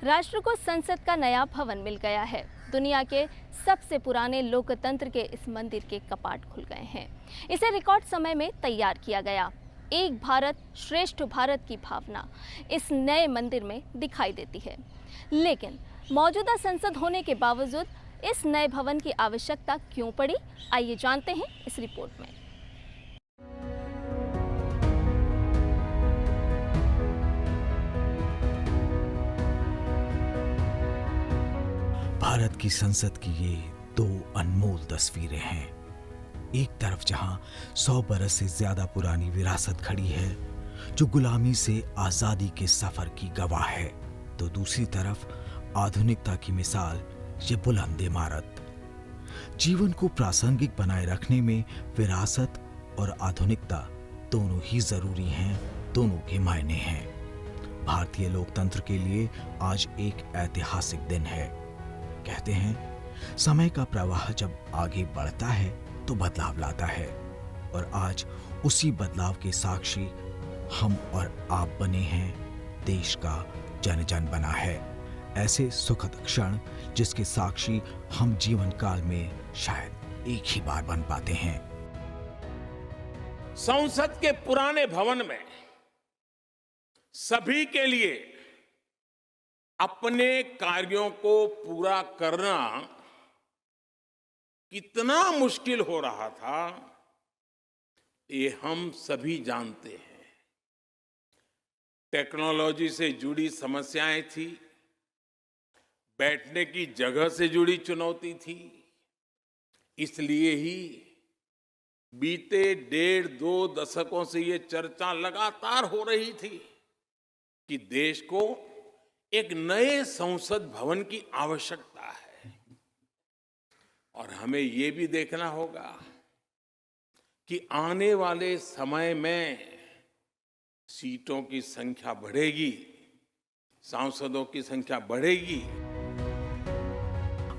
राष्ट्र को संसद का नया भवन मिल गया है। दुनिया के सबसे पुराने लोकतंत्र के इस मंदिर के कपाट खुल गए हैं। इसे रिकॉर्ड समय में तैयार किया गया। एक भारत श्रेष्ठ भारत की भावना इस नए मंदिर में दिखाई देती है। लेकिन मौजूदा संसद होने के बावजूद इस नए भवन की आवश्यकता क्यों पड़ी, आइए जानते हैं इस रिपोर्ट में। भारत की संसद की ये दो अनमोल तस्वीरें हैं। एक तरफ जहां 100 बरस से ज्यादा पुरानी विरासत खड़ी है जो गुलामी से आजादी के सफर की गवाह है, तो दूसरी तरफ आधुनिकता की मिसाल ये बुलंद इमारत। जीवन को प्रासंगिक बनाए रखने में विरासत और आधुनिकता दोनों ही जरूरी हैं, दोनों के मायने हैं। भारतीय लोकतंत्र के लिए आज एक ऐतिहासिक दिन है। कहते हैं समय का प्रवाह जब आगे बढ़ता है तो बदलाव लाता है, और आज उसी बदलाव के साक्षी हम और आप बने हैं। देश का जन जन बना है। ऐसे सुखद क्षण जिसके साक्षी हम जीवन काल में शायद एक ही बार बन पाते हैं। संसद के पुराने भवन में सभी के लिए अपने कार्यों को पूरा करना कितना मुश्किल हो रहा था, ये हम सभी जानते हैं। टेक्नोलॉजी से जुड़ी समस्याएं थी, बैठने की जगह से जुड़ी चुनौती थी। इसलिए ही बीते 1.5-2 दशकों से ये चर्चा लगातार हो रही थी कि देश को एक नए संसद भवन की आवश्यकता है। और हमें ये भी देखना होगा कि आने वाले समय में सीटों की संख्या बढ़ेगी, सांसदों की संख्या बढ़ेगी।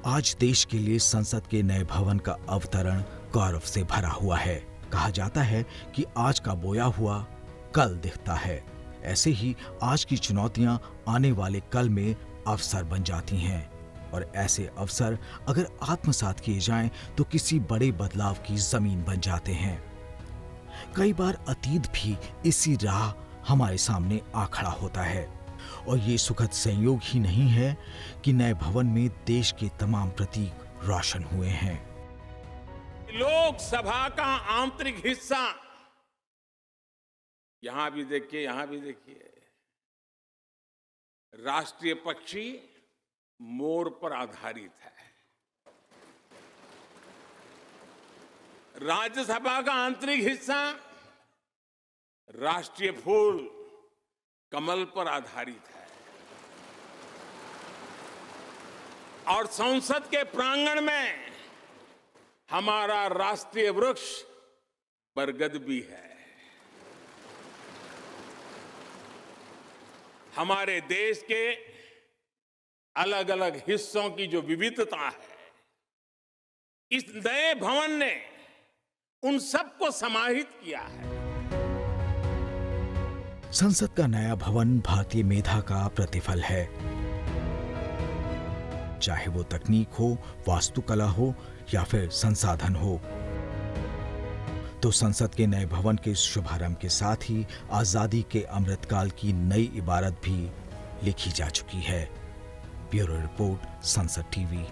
आज देश के लिए संसद के नए भवन का अवतरण गौरव से भरा हुआ है। कहा जाता है कि आज का बोया हुआ कल दिखता है। ऐसे ही आज की चुनौतियां आने वाले कल में अवसर बन जाती हैं, और ऐसे अवसर अगर आत्मसात किए जाएं तो किसी बड़े बदलाव की जमीन बन जाते हैं। कई बार अतीत भी इसी राह हमारे सामने आ खड़ा होता है, और ये सुखद संयोग ही नहीं है कि नए भवन में देश के तमाम प्रतीक रोशन हुए हैं। लोकसभा का आंतरिक हिस्सा यहां भी देखिए, यहां भी देखिए। राष्ट्रीय पक्षी मोर पर आधारित है। राज्यसभा का आंतरिक हिस्सा राष्ट्रीय फूल कमल पर आधारित है। और संसद के प्रांगण में हमारा राष्ट्रीय वृक्ष बरगद भी है। हमारे देश के अलग अलग हिस्सों की जो विविधता है, इस नए भवन ने उन सबको समाहित किया है। संसद का नया भवन भारतीय मेधा का प्रतिफल है। चाहे वो तकनीक हो, वास्तुकला हो या फिर संसाधन हो, तो संसद के नए भवन के शुभारंभ के साथ ही आजादी के अमृतकाल की नई इबारत भी लिखी जा चुकी है। ब्यूरो रिपोर्ट, संसद टीवी।